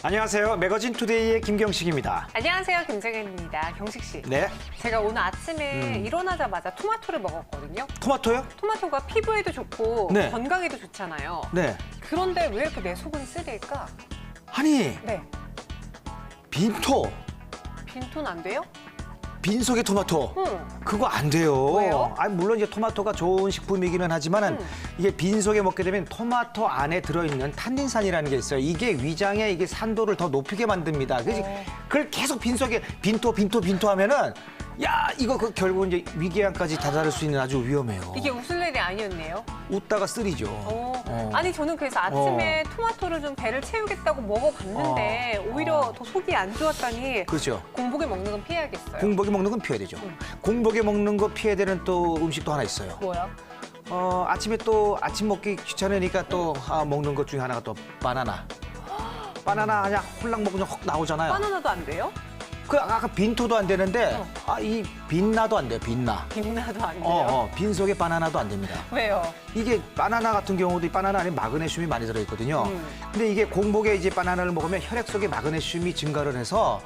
안녕하세요. 매거진 투데이의 김경식입니다. 안녕하세요. 김정현입니다. 경식 씨. 네. 제가 오늘 아침에 일어나자마자 토마토를 먹었거든요. 토마토요? 토마토가 피부에도 좋고 네. 건강에도 좋잖아요. 네. 그런데 왜 이렇게 내 속은 쓰릴까? 아니, 네. 빈토. 빈톤 안 돼요? 빈속의 토마토. 응. 그거 안 돼요. 왜요? 아니, 물론 이제 토마토가 좋은 식품이기는 하지만은 이게 빈속에 먹게 되면 토마토 안에 들어있는 탄닌산이라는 게 있어요. 이게 위장의 이게 산도를 더 높이게 만듭니다. 그래서 그걸 계속 빈속에 빈토 하면은 야, 이거 결국 이제 위궤양까지 다다를 수 있는 아주 위험해요. 이게 웃을 일이 아니었네요. 웃다가 쓰리죠. 아니 저는 그래서 아침에 토마토를 좀 배를 채우겠다고 먹어봤는데 오히려 더 속이 안 좋았다니 그렇죠. 공복에 먹는 건 피해야겠어요. 공복에 먹는 건 피해야 되죠. 공복에 먹는 거 피해야 되는 또 음식도 하나 있어요. 뭐야? 아침에 또 아침 먹기 귀찮으니까 또 먹는 것 중에 하나가 또 바나나. 바나나 그냥 홀랑 먹으면 확 나오잖아요. 바나나도 안 돼요? 그 아까 빈토도 안 되는데 이 빛나도 안 돼요. 빛나. 빈나도 안 돼요? 빈속에 바나나도 안 됩니다. 왜요? 이게 바나나 같은 경우도 이 바나나 안에 마그네슘이 많이 들어있거든요. 근데 이게 공복에 이제 바나나를 먹으면 혈액 속에 마그네슘이 증가를 해서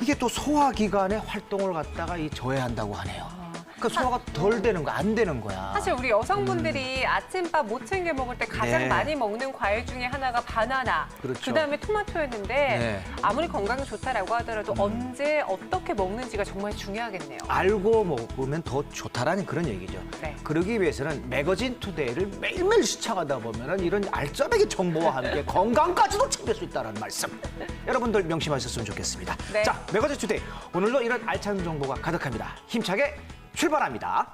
이게 또 소화기관의 활동을 갖다가 저해한다고 하네요. 그러니까 소화가 덜 되는 거야, 안 되는 거야. 사실 우리 여성분들이 아침밥 못 챙겨 먹을 때 가장 네. 많이 먹는 과일 중에 하나가 바나나, 그렇죠. 그다음에 토마토였는데 네. 아무리 건강에 좋다라고 하더라도 언제 어떻게 먹는지가 정말 중요하겠네요. 알고 먹으면 더 좋다라는 그런 얘기죠. 네. 그러기 위해서는 매거진 투데이를 매일매일 시청하다 보면 이런 알짜배기 정보와 함께 건강까지도 챙길 수 있다는 말씀. 여러분들 명심하셨으면 좋겠습니다. 네. 자, 매거진 투데이. 오늘도 이런 알찬 정보가 가득합니다. 힘차게 출발합니다.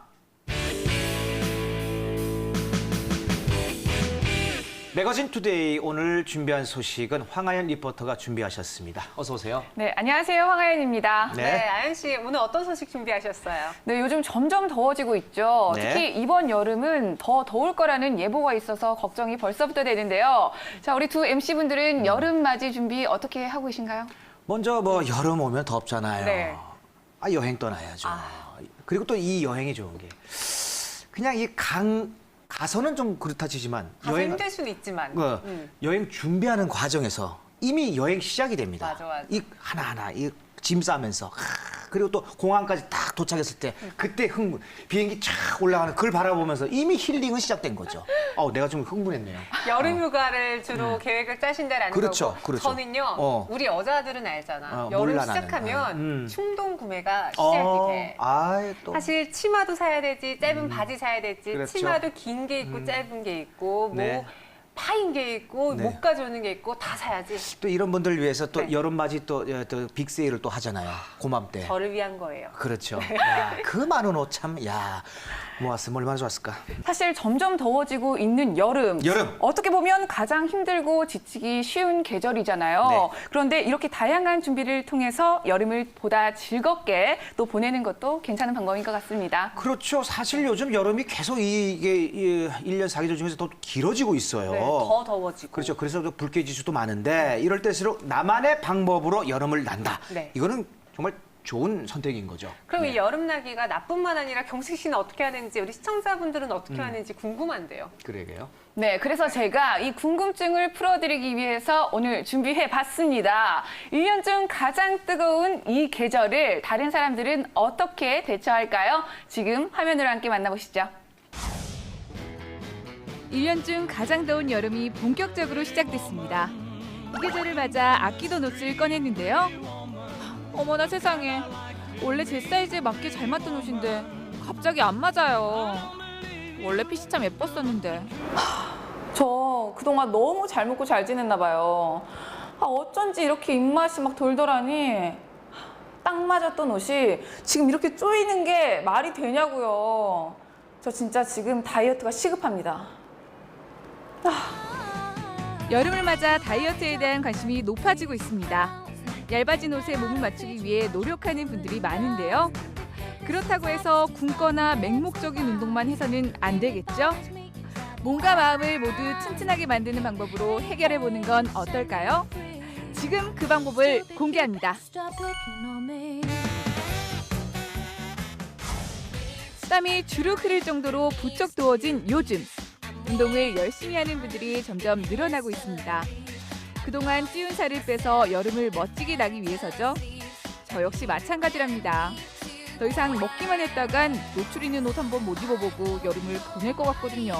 매거진 투데이 오늘 준비한 소식은 황하연 리포터가 준비하셨습니다. 어서 오세요. 네, 안녕하세요. 황하연입니다. 네. 네, 아연 씨 오늘 어떤 소식 준비하셨어요? 네, 요즘 점점 더워지고 있죠. 네. 특히 이번 여름은 더 더울 거라는 예보가 있어서 걱정이 벌써부터 되는데요. 자, 우리 두 MC분들은 여름 맞이 준비 어떻게 하고 계신가요? 먼저 여름 오면 덥잖아요. 네. 여행 떠나야죠. 그리고 또 이 여행이 좋은 게 그냥 이 가서는 좀 그렇다 치지만 가서 힘들 수는 있지만. 여행 준비하는 과정에서 이미 여행 시작이 됩니다. 맞아. 이 하나하나 이 짐 싸면서 그리고 또 공항까지 딱 도착했을 때 그때 흥분 비행기 쫙 올라가는 그걸 바라보면서 이미 힐링은 시작된 거죠. 내가 좀 흥분했네요. 여름 휴가를 주로 계획을 짜신다라는 그렇죠, 거고 그렇죠. 저는요 우리 여자들은 알잖아. 여름 몰라, 나는. 시작하면 충동 구매가 시작이 돼. 또 사실 치마도 사야 되지, 짧은 바지 사야 되지, 그렇죠. 치마도 긴 게 있고 짧은 게 있고 네. 뭐 파인 게 있고 네. 못 가져오는 게 있고 다 사야지. 또 이런 분들 위해서 또 네. 여름맞이 또 빅세일을 또 하잖아요. 고맘때. 저를 위한 거예요. 그렇죠. 야, 그 많은 옷 참, 모았으면 얼마나 좋았을까. 사실 점점 더워지고 있는 여름. 어떻게 보면 가장 힘들고 지치기 쉬운 계절이잖아요. 네. 그런데 이렇게 다양한 준비를 통해서 여름을 보다 즐겁게 또 보내는 것도 괜찮은 방법인 것 같습니다. 그렇죠. 사실 요즘 여름이 계속 이게 1년 사계절 중에서 더 길어지고 있어요. 네, 더 더워지고. 그렇죠. 그래서 또 불쾌지수도 많은데 이럴 때일수록 나만의 방법으로 여름을 난다. 네. 이거는 정말 좋은 선택인 거죠. 그럼 이 여름나기가 나뿐만 아니라 경식 씨는 어떻게 하는지 우리 시청자분들은 어떻게 하는지 궁금한데요. 그러게요. 네, 그래서 제가 이 궁금증을 풀어드리기 위해서 오늘 준비해봤습니다. 1년 중 가장 뜨거운 이 계절을 다른 사람들은 어떻게 대처할까요? 지금 화면으로 함께 만나보시죠. 1년 중 가장 더운 여름이 본격적으로 시작됐습니다. 이 계절을 맞아 아끼던 옷을 꺼냈는데요. 어머나 세상에, 원래 제 사이즈에 맞게 잘 맞던 옷인데 갑자기 안 맞아요. 원래 핏이 참 예뻤었는데. 저 그동안 너무 잘 먹고 잘 지냈나 봐요. 어쩐지 이렇게 입맛이 막 돌더라니. 딱 맞았던 옷이 지금 이렇게 쪼이는 게 말이 되냐고요. 저 진짜 지금 다이어트가 시급합니다. 여름을 맞아 다이어트에 대한 관심이 높아지고 있습니다. 얇아진 옷에 몸을 맞추기 위해 노력하는 분들이 많은데요. 그렇다고 해서 굶거나 맹목적인 운동만 해서는 안 되겠죠? 몸과 마음을 모두 튼튼하게 만드는 방법으로 해결해보는 건 어떨까요? 지금 그 방법을 공개합니다. 땀이 주룩 흐를 정도로 부쩍 더워진 요즘. 운동을 열심히 하는 분들이 점점 늘어나고 있습니다. 그동안 찌운 살을 빼서 여름을 멋지게 나기 위해서죠. 저 역시 마찬가지랍니다. 더 이상 먹기만 했다간 노출 있는 옷 한번 못 입어보고 여름을 보낼 것 같거든요.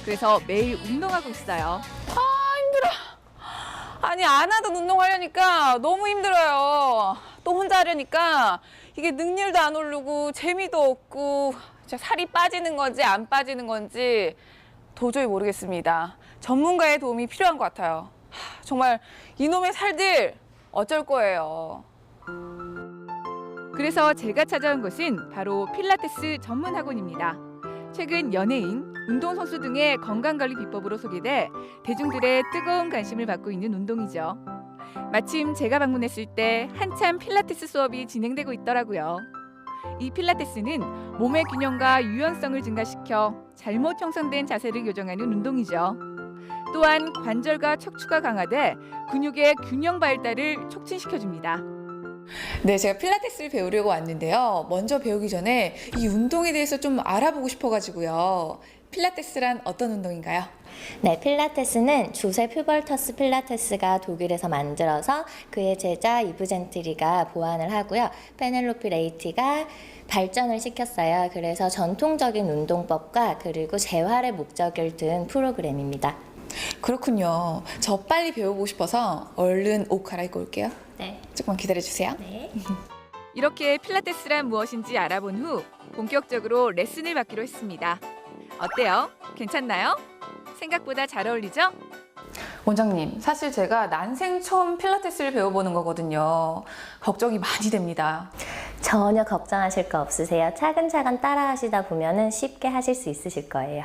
그래서 매일 운동하고 있어요. 아니 안 하던 운동하려니까 너무 힘들어요. 또 혼자 하려니까 이게 능률도 안 오르고 재미도 없고 진짜 살이 빠지는 건지 안 빠지는 건지 도저히 모르겠습니다. 전문가의 도움이 필요한 것 같아요. 정말 이놈의 살들 어쩔 거예요. 그래서 제가 찾아온 곳은 바로 필라테스 전문 학원입니다. 최근 연예인, 운동선수 등의 건강관리 비법으로 소개돼 대중들의 뜨거운 관심을 받고 있는 운동이죠. 마침 제가 방문했을 때 한참 필라테스 수업이 진행되고 있더라고요. 이 필라테스는 몸의 균형과 유연성을 증가시켜 잘못 형성된 자세를 교정하는 운동이죠. 또한 관절과 척추가 강화돼 근육의 균형 발달을 촉진시켜줍니다. 네, 제가 필라테스를 배우려고 왔는데요. 먼저 배우기 전에 이 운동에 대해서 좀 알아보고 싶어가지고요. 필라테스란 어떤 운동인가요? 네, 필라테스는 주세 퓨벌터스 필라테스가 독일에서 만들어서 그의 제자 이브 젠트리가 보완을 하고요. 페넬로피 레이티가 발전을 시켰어요. 그래서 전통적인 운동법과 그리고 재활의 목적을 둔 프로그램입니다. 그렇군요. 저 빨리 배우고 싶어서 얼른 옷 갈아입고 올게요. 네. 조금만 기다려주세요. 네. 이렇게 필라테스란 무엇인지 알아본 후 본격적으로 레슨을 받기로 했습니다. 어때요? 괜찮나요? 생각보다 잘 어울리죠? 원장님, 사실 제가 난생 처음 필라테스를 배워보는 거거든요. 걱정이 많이 됩니다. 전혀 걱정하실 거 없으세요. 차근차근 따라 하시다 보면은 쉽게 하실 수 있으실 거예요.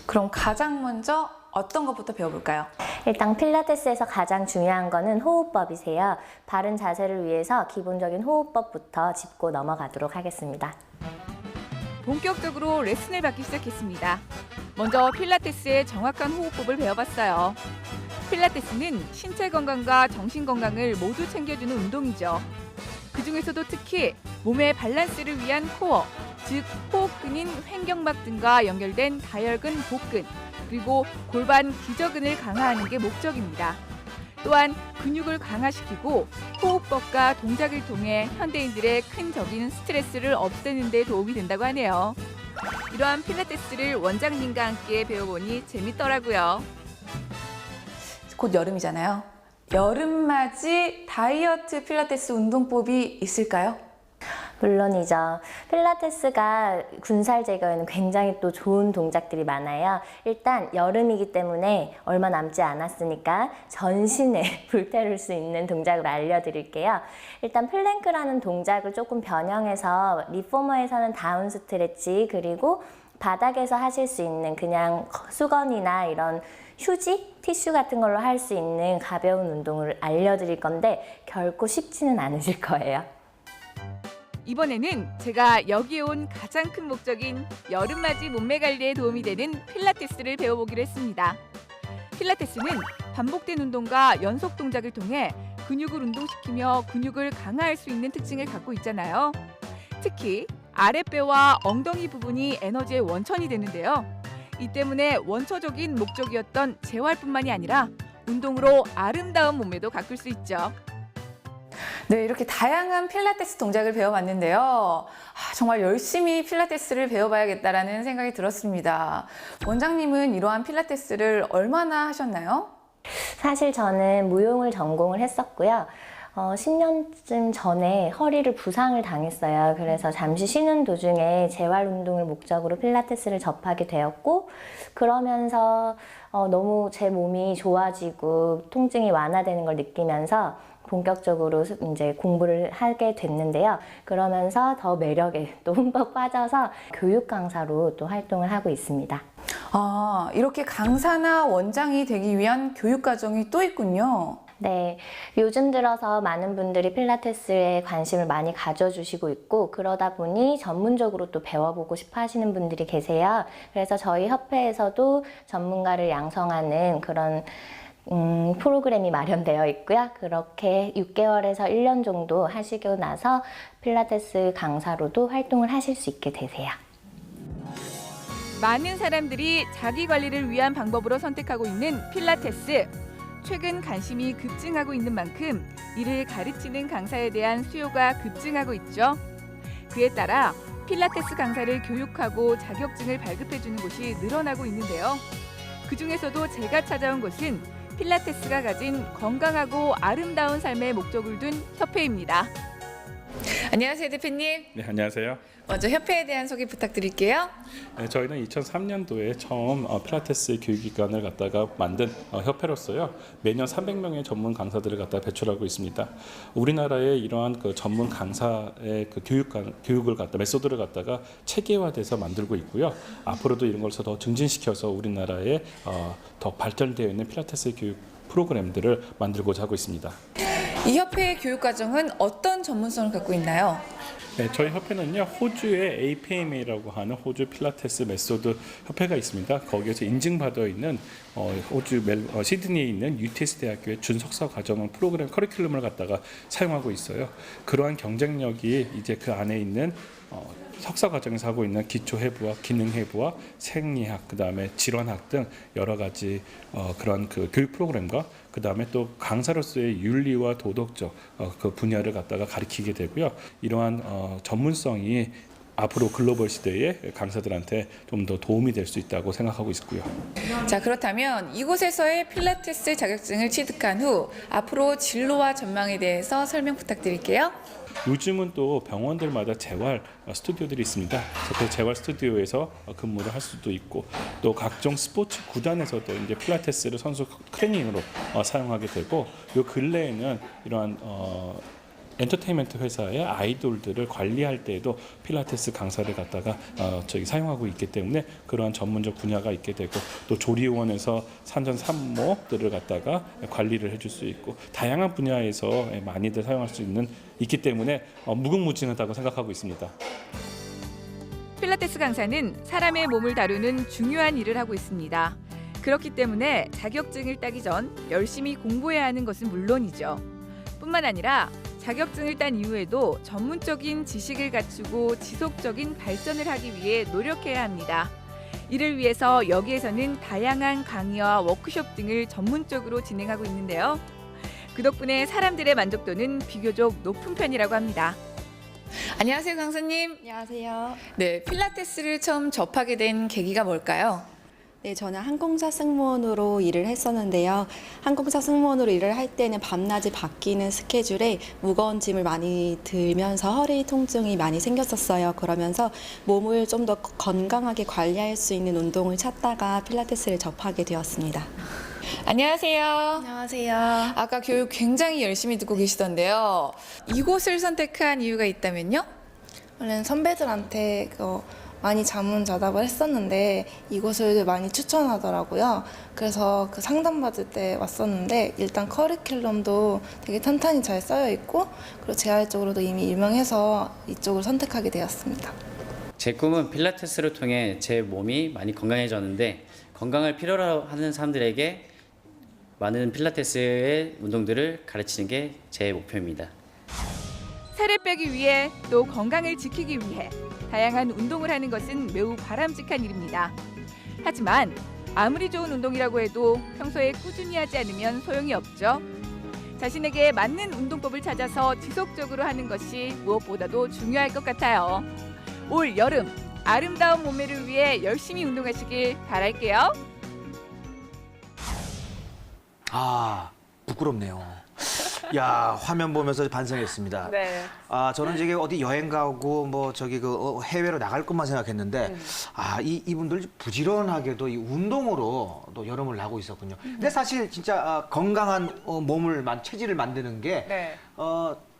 그럼 가장 먼저 어떤 것부터 배워볼까요? 일단 필라테스에서 가장 중요한 거는 호흡법이세요. 바른 자세를 위해서 기본적인 호흡법부터 짚고 넘어가도록 하겠습니다. 본격적으로 레슨을 받기 시작했습니다. 먼저 필라테스의 정확한 호흡법을 배워봤어요. 필라테스는 신체 건강과 정신 건강을 모두 챙겨주는 운동이죠. 그중에서도 특히 몸의 밸런스를 위한 코어, 즉 호흡근인 횡격막 등과 연결된 다혈근 복근, 그리고 골반 기저근을 강화하는 게 목적입니다. 또한 근육을 강화시키고 호흡법과 동작을 통해 현대인들의 큰 적인 스트레스를 없애는 데 도움이 된다고 하네요. 이러한 필라테스를 원장님과 함께 배워보니 재밌더라고요. 곧 여름이잖아요. 여름맞이 다이어트 필라테스 운동법이 있을까요? 물론이죠. 필라테스가 군살 제거에는 굉장히 또 좋은 동작들이 많아요. 일단 여름이기 때문에 얼마 남지 않았으니까 전신에 불태울 수 있는 동작을 알려드릴게요. 일단 플랭크라는 동작을 조금 변형해서 리포머에서는 다운 스트레치, 그리고 바닥에서 하실 수 있는 그냥 수건이나 이런 휴지, 티슈 같은 걸로 할 수 있는 가벼운 운동을 알려드릴 건데 결코 쉽지는 않으실 거예요. 이번에는 제가 여기에 온 가장 큰 목적인 여름맞이 몸매 관리에 도움이 되는 필라테스를 배워보기로 했습니다. 필라테스는 반복된 운동과 연속 동작을 통해 근육을 운동시키며 근육을 강화할 수 있는 특징을 갖고 있잖아요. 특히 아랫배와 엉덩이 부분이 에너지의 원천이 되는데요. 이 때문에 원초적인 목적이었던 재활뿐만이 아니라 운동으로 아름다운 몸매도 가꿀 수 있죠. 네, 이렇게 다양한 필라테스 동작을 배워봤는데요. 정말 열심히 필라테스를 배워봐야겠다라는 생각이 들었습니다. 원장님은 이러한 필라테스를 얼마나 하셨나요? 사실 저는 무용을 전공을 했었고요. 10년쯤 전에 허리를 부상을 당했어요. 그래서 잠시 쉬는 도중에 재활 운동을 목적으로 필라테스를 접하게 되었고, 그러면서 너무 제 몸이 좋아지고 통증이 완화되는 걸 느끼면서 본격적으로 이제 공부를 하게 됐는데요. 그러면서 더 매력에 또 흠뻑 빠져서 교육 강사로 또 활동을 하고 있습니다. 이렇게 강사나 원장이 되기 위한 교육 과정이 또 있군요. 네, 요즘 들어서 많은 분들이 필라테스에 관심을 많이 가져주시고 있고, 그러다 보니 전문적으로 또 배워보고 싶어 하시는 분들이 계세요. 그래서 저희 협회에서도 전문가를 양성하는 그런 프로그램이 마련되어 있고요. 그렇게 6개월에서 1년 정도 하시고 나서 필라테스 강사로도 활동을 하실 수 있게 되세요. 많은 사람들이 자기 관리를 위한 방법으로 선택하고 있는 필라테스. 최근 관심이 급증하고 있는 만큼 이를 가르치는 강사에 대한 수요가 급증하고 있죠. 그에 따라 필라테스 강사를 교육하고 자격증을 발급해주는 곳이 늘어나고 있는데요. 그중에서도 제가 찾아온 곳은 필라테스가 가진 건강하고 아름다운 삶의 목적을 둔 협회입니다. 안녕하세요, 대표님. 네, 안녕하세요. 먼저 협회에 대한 소개 부탁드릴게요. 네, 저희는 2003년도에 처음 필라테스 교육기관을 갖다가 만든 협회로서요. 매년 300명의 전문 강사들을 갖다 배출하고 있습니다. 우리나라의 이러한 그 전문 강사의 그 교육을 갖다 메소드를 갖다가 체계화돼서 만들고 있고요. 앞으로도 이런 것을 더 증진시켜서 우리나라에 더 발전되어 있는 필라테스 교육 프로그램들을 만들고자 하고 있습니다. 이 협회의 교육 과정은 어떤 전문성을 갖고 있나요? 네, 저희 협회는요, 호주의 APMA라고 하는 호주 필라테스 메소드 협회가 있습니다. 거기에서 인증받아 있는 호주 시드니에 있는 UTS 대학교의 준석사 과정 프로그램 커리큘럼을 갖다가 사용하고 있어요. 그러한 경쟁력이 이제 그 안에 있는 석사 과정에서 하고 있는 기초 해부와 기능 해부와 생리학, 그다음에 질환학 등 여러 가지 그런 그 교육 프로그램과 그다음에 또 강사로서의 윤리와 도덕적 그 분야를 갖다가 가르치게 되고요. 이러한 전문성이 앞으로 글로벌 시대의 강사들한테 좀 더 도움이 될 수 있다고 생각하고 있고요. 자, 그렇다면 이곳에서의 필라테스 자격증을 취득한 후 앞으로 진로와 전망에 대해서 설명 부탁드릴게요. 요즘은 또 병원들마다 재활 스튜디오들이 있습니다. 그래서 그 재활 스튜디오에서 근무를 할 수도 있고 또 각종 스포츠 구단에서도 이제 필라테스를 선수 트레이닝으로 사용하게 되고 요 근래에는 이러한 엔터테인먼트 회사의 아이돌들을 관리할 때에도 필라테스 강사를 갖다가 사용하고 있기 때문에 그러한 전문적 분야가 있게 되고 또 조리원에서 산전산모들을 갖다가 관리를 해줄 수 있고 다양한 분야에서 많이들 사용할 수 있기 때문에 무궁무진하다고 생각하고 있습니다. 필라테스 강사는 사람의 몸을 다루는 중요한 일을 하고 있습니다. 그렇기 때문에 자격증을 따기 전 열심히 공부해야 하는 것은 물론이죠. 뿐만 아니라 자격증을 딴 이후에도 전문적인 지식을 갖추고 지속적인 발전을 하기 위해 노력해야 합니다. 이를 위해서 여기에서는 다양한 강의와 워크숍 등을 전문적으로 진행하고 있는데요. 그 덕분에 사람들의 만족도는 비교적 높은 편이라고 합니다. 안녕하세요, 강사님. 안녕하세요. 네, 필라테스를 처음 접하게 된 계기가 뭘까요? 네, 저는 항공사 승무원으로 일을 했었는데요. 항공사 승무원으로 일을 할 때는 밤낮이 바뀌는 스케줄에 무거운 짐을 많이 들면서 허리 통증이 많이 생겼었어요. 그러면서 몸을 좀 더 건강하게 관리할 수 있는 운동을 찾다가 필라테스를 접하게 되었습니다. 안녕하세요. 안녕하세요. 아까 교육 굉장히 열심히 듣고 계시던데요. 이곳을 선택한 이유가 있다면요? 원래는 선배들한테 많이 자문자답을 했었는데 이곳을 많이 추천하더라고요. 그래서 그 상담받을 때 왔었는데 일단 커리큘럼도 되게 탄탄히 잘 쌓여 있고 그리고 재활적으로도 이미 유명해서 이쪽을 선택하게 되었습니다. 제 꿈은 필라테스를 통해 제 몸이 많이 건강해졌는데 건강을 필요로 하는 사람들에게 많은 필라테스의 운동들을 가르치는 게 제 목표입니다. 살을 빼기 위해 또 건강을 지키기 위해 다양한 운동을 하는 것은 매우 바람직한 일입니다. 하지만 아무리 좋은 운동이라고 해도 평소에 꾸준히 하지 않으면 소용이 없죠. 자신에게 맞는 운동법을 찾아서 지속적으로 하는 것이 무엇보다도 중요할 것 같아요. 올 여름 아름다운 몸매를 위해 열심히 운동하시길 바랄게요. 아, 부끄럽네요. 야, 화면 보면서 반성했습니다. 네. 아, 저는 이제 어디 여행 가고 해외로 나갈 것만 생각했는데 이분들 부지런하게도 이 운동으로 또 여름을 나고 있었군요. 근데 사실 진짜 건강한 체질을 만드는 게 네.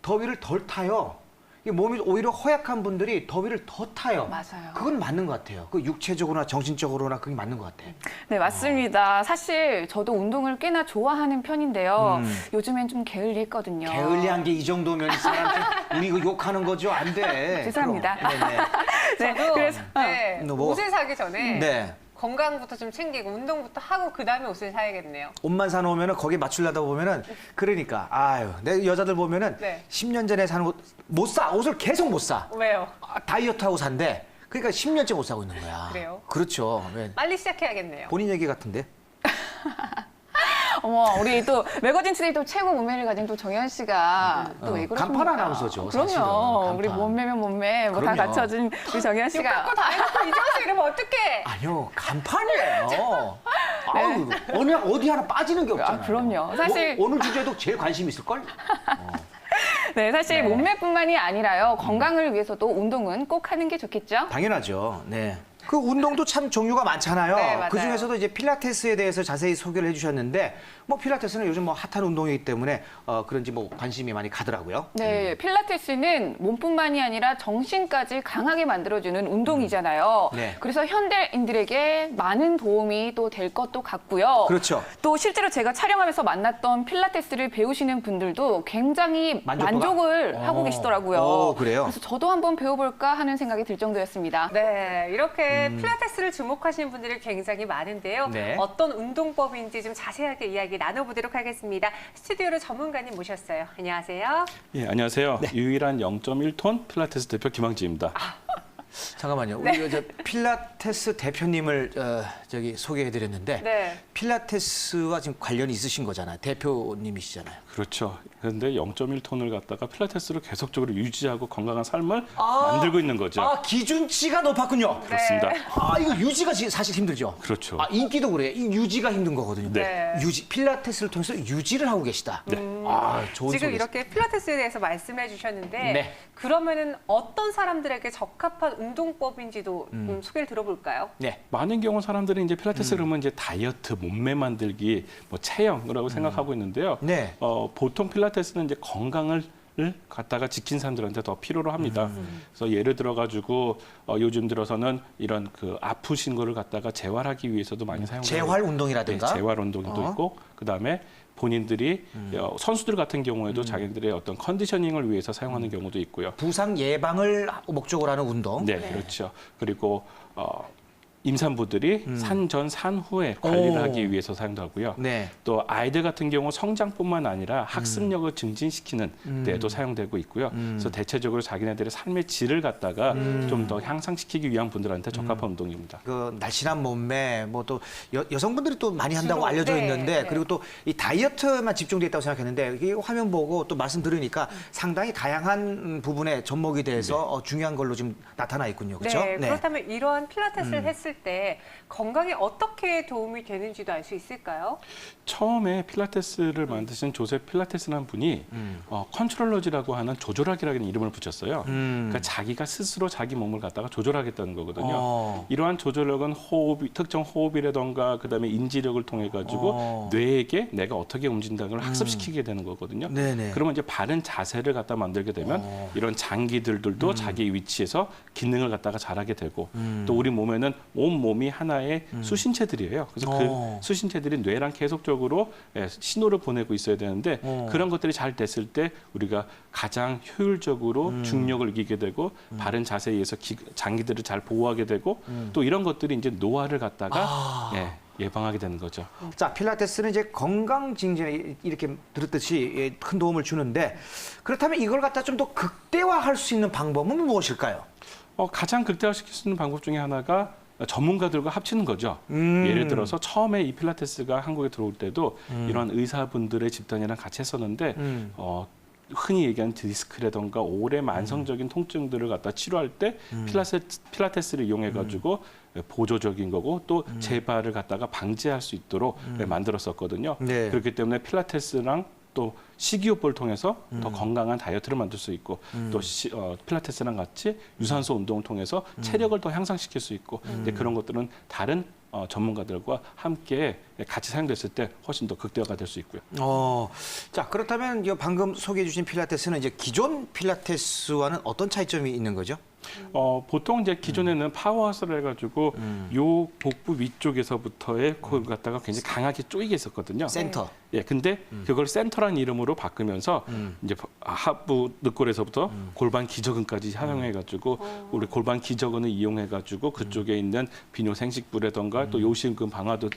더위를 덜 타요. 이 몸이 오히려 허약한 분들이 더위를 더 타요. 맞아요. 그건 맞는 것 같아요. 그 육체적으로나 정신적으로나 그게 맞는 것 같아요. 네, 맞습니다. 사실 저도 운동을 꽤나 좋아하는 편인데요. 요즘엔 좀 게을리했거든요. 게을리한 게 이 정도면 이 사람한테 우리 이거 욕하는 거죠? 안 돼. 죄송합니다. 그럼. 네네. 네, 저도 그래서 옷을 사기 전에 네. 건강부터 좀 챙기고 운동부터 하고 그다음에 옷을 사야겠네요. 옷만 사놓으면은 거기에 맞추려다 보면은 그러니까 내 여자들 보면은 네. 10년 전에 사는 옷 못 사. 옷을 계속 못 사. 왜요? 다이어트하고 산대. 그러니까 10년째 못 사고 있는 거야. 그래요? 그렇죠. 왜? 빨리 시작해야겠네요. 본인 얘기 같은데. 어머, 우리 또 매거진 투데이 또 최고 몸매를 가진 또 정현 씨가 또 왜 그러십니까? 간판 아나운서죠, 그럼요. 사실은. 간판. 우리 몸매면 몸매 뭐 다 그럼요. 갖춰진 우리 정현 씨가. 깎고 다 해놓고 이제 와서 이러면 어떡해. 아니요, 간판이에요. 아유, 어디 하나 빠지는 게 없잖아요. 그럼요. 사실- 오늘 주제도 제일 관심 있을걸? 네, 사실 몸매뿐만이 아니라요. 건강을 위해서도 운동은 꼭 하는 게 좋겠죠? 당연하죠. 네. 그 운동도 참 종류가 많잖아요. 네, 맞아요. 그 중에서도 이제 필라테스에 대해서 자세히 소개를 해주셨는데, 뭐 필라테스는 요즘 뭐 핫한 운동이기 때문에 그런지 뭐 관심이 많이 가더라고요. 네, 필라테스는 몸뿐만이 아니라 정신까지 강하게 만들어주는 운동이잖아요. 네. 그래서 현대인들에게 많은 도움이 또 될 것도 같고요. 그렇죠. 또 실제로 제가 촬영하면서 만났던 필라테스를 배우시는 분들도 굉장히 만족을 하고 계시더라고요. 그래요? 그래서 저도 한번 배워볼까 하는 생각이 들 정도였습니다. 네, 이렇게 필라테스를 주목하시는 분들이 굉장히 많은데요. 네. 어떤 운동법인지 좀 자세하게 이야기 나눠보도록 하겠습니다. 스튜디오로 전문가님 모셨어요. 안녕하세요. 예, 안녕하세요. 네. 유일한 0.1톤 필라테스 대표 김항지입니다. 잠깐만요. 우리 저 필라테스 대표님을 저기 소개해드렸는데, 네. 필라테스와 지금 관련이 있으신 거잖아요. 대표님이시잖아요. 그렇죠. 그런데 0.1톤을 갖다가 필라테스로 계속적으로 유지하고 건강한 삶을 만들고 있는 거죠. 아, 기준치가 높았군요. 그렇습니다. 아, 이거 유지가 사실 힘들죠. 그렇죠. 아, 인기도 그래요. 이 유지가 힘든 거거든요. 네. 유지, 필라테스를 통해서 유지를 하고 계시다. 아, 좋은 지금 소리. 이렇게 필라테스에 대해서 말씀해 주셨는데 네. 그러면은 어떤 사람들에게 적합한 운동법인지도 좀 소개를 들어볼까요? 네. 많은 경우 사람들이 이제 필라테스 그러면 이제 다이어트, 몸매 만들기, 뭐 체형이라고 생각하고 있는데요. 네. 보통 필라테스는 이제 건강을 갖다가 지킨 사람들한테 더 필요로 합니다. 그래서 예를 들어 가지고 요즘 들어서는 이런 그 아프신 거를 갖다가 재활하기 위해서도 많이 사용돼요. 재활 운동이라든가. 네, 재활 운동도 있고 그다음에 본인들이 선수들 같은 경우에도 자기들의 어떤 컨디셔닝을 위해서 사용하는 경우도 있고요. 부상 예방을 목적으로 하는 운동. 네, 그렇죠. 그리고 임산부들이 산전 산후에 관리를 오. 하기 위해서 사용도 하고요. 네. 또 아이들 같은 경우 성장뿐만 아니라 학습력을 증진시키는 데도 사용되고 있고요. 그래서 대체적으로 자기네들의 삶의 질을 갖다가 좀 더 향상시키기 위한 분들한테 적합한 운동입니다. 그 날씬한 몸매, 뭐 또 여성분들이 또 많이 한다고 주로, 알려져 네, 있는데, 네. 그리고 또 이 다이어트만 집중돼 있다고 생각했는데, 이게 화면 보고 또 말씀 들으니까 상당히 다양한 부분에 접목이 돼서 중요한 걸로 지금 나타나 있군요. 그렇죠? 네, 그렇다면 이러한 필라테스를 했을 때 건강에 어떻게 도움이 되는지도 알 수 있을까요? 처음에 필라테스를 만드신 조셉 필라테스라는 분이 컨트롤러지라고 하는 조절하기라는 이름을 붙였어요. 그러니까 자기가 스스로 자기 몸을 갖다가 조절하겠다는 거거든요. 이러한 조절력은 특정 호흡이라던가 그다음에 인지력을 통해 가지고 뇌에게 내가 어떻게 움직인다는 걸 학습시키게 되는 거거든요. 네네. 그러면 이제 바른 자세를 갖다 만들게 되면 이런 장기들도 자기 위치에서 기능을 갖다가 잘하게 되고 또 우리 몸에는 온 몸이 하나의 수신체들이에요. 그래서 그 수신체들이 뇌랑 계속적으로 신호를 보내고 있어야 되는데 그런 것들이 잘 됐을 때 우리가 가장 효율적으로 중력을 이기게 되고 바른 자세에 의해서 장기들을 잘 보호하게 되고 또 이런 것들이 이제 노화를 갖다가 예방하게 되는 거죠. 자, 필라테스는 이제 건강 증진에 이렇게 들었듯이 큰 도움을 주는데, 그렇다면 이걸 갖다 좀 더 극대화할 수 있는 방법은 무엇일까요? 가장 극대화시킬 수 있는 방법 중에 하나가 전문가들과 합치는 거죠. 예를 들어서 처음에 이 필라테스가 한국에 들어올 때도 이런 의사분들의 집단이랑 같이 했었는데 흔히 얘기하는 디스크라던가 오래 만성적인 통증들을 갖다 치료할 때 필라테스를 이용해 가지고 보조적인 거고 또 재발을 갖다가 방지할 수 있도록 만들었었거든요. 네. 그렇기 때문에 필라테스랑 또 식이요법을 통해서 더 건강한 다이어트를 만들 수 있고 또 필라테스랑 같이 유산소 운동을 통해서 체력을 더 향상시킬 수 있고 그런 것들은 다른 전문가들과 함께 같이 사용됐을 때 훨씬 더 극대화가 될 수 있고요. 자, 그렇다면 방금 소개해 주신 필라테스는 이제 기존 필라테스와는 어떤 차이점이 있는 거죠? 보통 이제 기존에는 파워하우스를 해가지고 요 복부 위쪽에서부터의 그걸 갖다가 굉장히 강하게 쪼이게 했었거든요. 센터. 예, 근데 그걸 센터란 이름으로 바꾸면서 이제 하부 늑골에서부터 골반 기저근까지 사용해가지고 우리 골반 기저근을 이용해가지고 그쪽에 있는 비뇨생식부라던가 또 요실금 방화도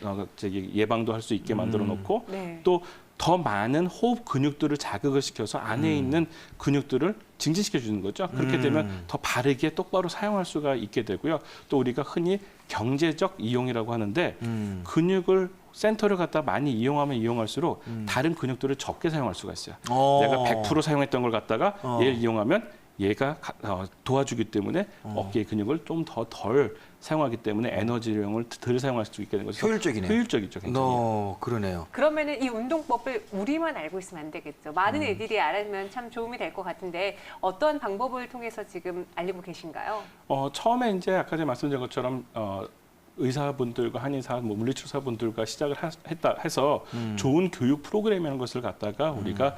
예방도 할 수 있게 만들어 놓고 또 더 많은 호흡 근육들을 자극을 시켜서 안에 있는 근육들을 증진시켜 주는 거죠. 그렇게 되면 더 바르게 똑바로 사용할 수가 있게 되고요. 또 우리가 흔히 경제적 이용이라고 하는데 근육을 센터를 갖다 많이 이용하면 이용할수록 다른 근육들을 적게 사용할 수가 있어요. 내가 100% 사용했던 걸 갖다가 얘를 이용하면 얘가 도와주기 때문에 어깨의 근육을 좀 더 덜 사용하기 때문에 에너지량을 덜 사용할 수 있게 되는 거죠. 효율적이네요. 효율적이죠, 굉장히. 그러네요. 그러면은 이 운동법을 우리만 알고 있으면 안 되겠죠. 많은 애들이 알면 참 도움이 될 것 같은데 어떤 방법을 통해서 지금 알리고 계신가요? 처음에 이제 아까 전에 말씀드린 것처럼 의사분들과 한의사, 물리치료사분들과 시작을 해서 좋은 교육 프로그램이라는 것을 갖다가 우리가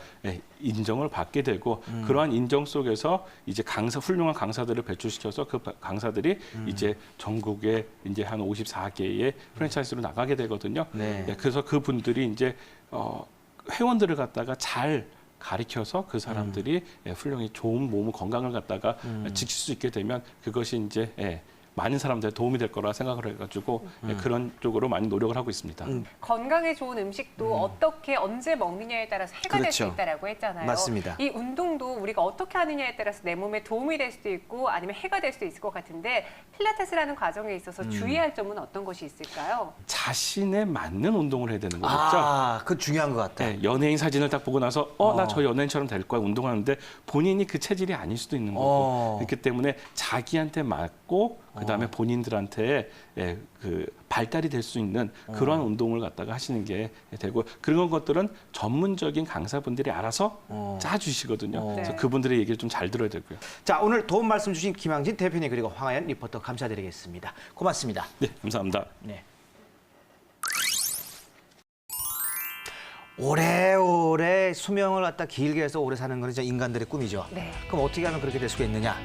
인정을 받게 되고 그러한 인정 속에서 이제 훌륭한 강사들을 배출시켜서 그 강사들이 이제 전국에 이제 한 54개의 프랜차이즈로 나가게 되거든요. 네. 그래서 그분들이 이제 회원들을 갖다가 잘 가리켜서 그 사람들이 훌륭히 좋은 몸 건강을 갖다가 지킬 수 있게 되면 그것이 이제 많은 사람들의 도움이 될 거라 생각을 해가지고 그런 쪽으로 많이 노력을 하고 있습니다. 건강에 좋은 음식도 어떻게 언제 먹느냐에 따라서 해가 될 수 그렇죠. 있다라고 했잖아요. 맞습니다. 이 운동도 우리가 어떻게 하느냐에 따라서 내 몸에 도움이 될 수도 있고 아니면 해가 될 수도 있을 것 같은데 필라테스라는 과정에 있어서 주의할 점은 어떤 것이 있을까요? 자신에 맞는 운동을 해야 되는 거겠죠. 그거 중요한 것 같아요. 네, 연예인 사진을 딱 보고 나서 나 저 연예인처럼 될 거야 운동하는데 본인이 그 체질이 아닐 수도 있는 거고 그렇기 때문에 자기한테 맞고 그다음에 본인들한테 그 발달이 될 수 있는 그러한 운동을 갖다가 하시는 게 되고 그런 것들은 전문적인 강사분들이 알아서 짜주시거든요. 그래서 그분들의 얘기를 좀 잘 들어야 되고요. 자, 오늘 도움 말씀 주신 김항진 대표님 그리고 황하연 리포터 감사드리겠습니다. 고맙습니다. 네, 감사합니다. 네. 오래오래 수명을 갖다 길게 해서 오래 사는 건 이제 인간들의 꿈이죠. 네. 그럼 어떻게 하면 그렇게 될 수가 있느냐?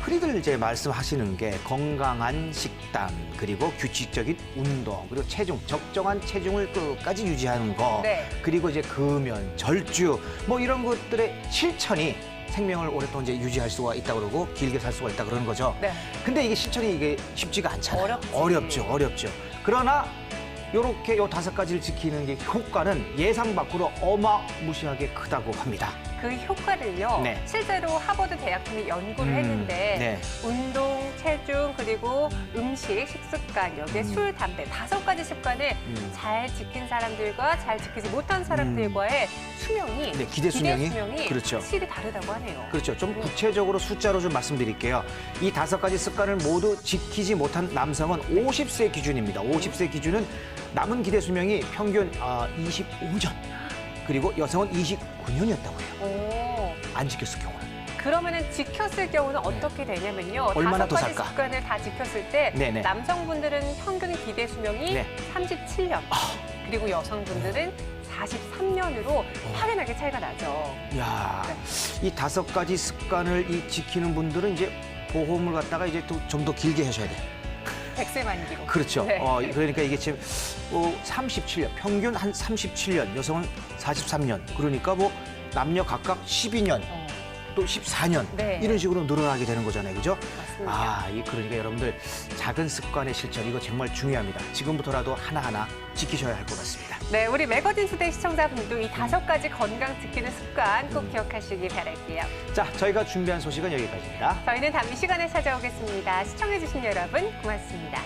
흔히들 이제 말씀하시는 게 건강한 식단, 그리고 규칙적인 운동, 그리고 체중, 적정한 체중을 끝까지 유지하는 거, 네. 그리고 이제 금연, 절주, 뭐 이런 것들의 실천이 생명을 오랫동안 이제 유지할 수가 있다고 그러고 길게 살 수가 있다 그러는 거죠. 네. 근데 이게 실천이 이게 쉽지가 않잖아요. 어렵지. 어렵죠. 그러나 요렇게 요 5가지를 지키는 게 효과는 예상 밖으로 어마무시하게 크다고 합니다. 그 효과를요. 네. 실제로 하버드 대학팀이 연구를 했는데 네. 운동, 체중, 그리고 음식, 식습관, 여기에 술, 담배 5가지 습관을 잘 지킨 사람들과 잘 지키지 못한 사람들과의 수명이 네, 기대 수명이 그렇죠. 확실히 다르다고 하네요. 그렇죠. 좀 구체적으로 숫자로 좀 말씀드릴게요. 이 5가지 습관을 모두 지키지 못한 남성은 50세 기준입니다. 50세 기준은 남은 기대 수명이 평균 25년, 그리고 여성은 29년이었다고 해요. 오. 안 지켰을 경우는. 그러면은 지켰을 경우는 어떻게 되냐면요. 얼마나 더 5가지 살까? 습관을 다 지켰을 때 네네. 남성분들은 평균 기대 수명이 네. 37년, 그리고 여성분들은 43년으로 확연하게 차이가 나죠. 야, 이 5가지 습관을 지키는 분들은 이제 보험을 갖다가 이제 또 좀 더 길게 하셔야 돼요. 100세 만기로. 그렇죠. 네. 그러니까 이게 지금 37년, 평균 한 37년, 여성은 43년. 그러니까 뭐 남녀 각각 12년, 또 14년 네. 이런 식으로 늘어나게 되는 거잖아요, 그죠? 맞습니다. 그러니까 여러분들 작은 습관의 실천 이거 정말 중요합니다. 지금부터라도 하나하나 지키셔야 할 것 같습니다. 네, 우리 매거진 투데이 시청자분도 이 5가지 건강 지키는 습관 꼭 기억하시기 바랄게요. 자, 저희가 준비한 소식은 여기까지입니다. 저희는 다음 이 시간에 찾아오겠습니다. 시청해주신 여러분 고맙습니다.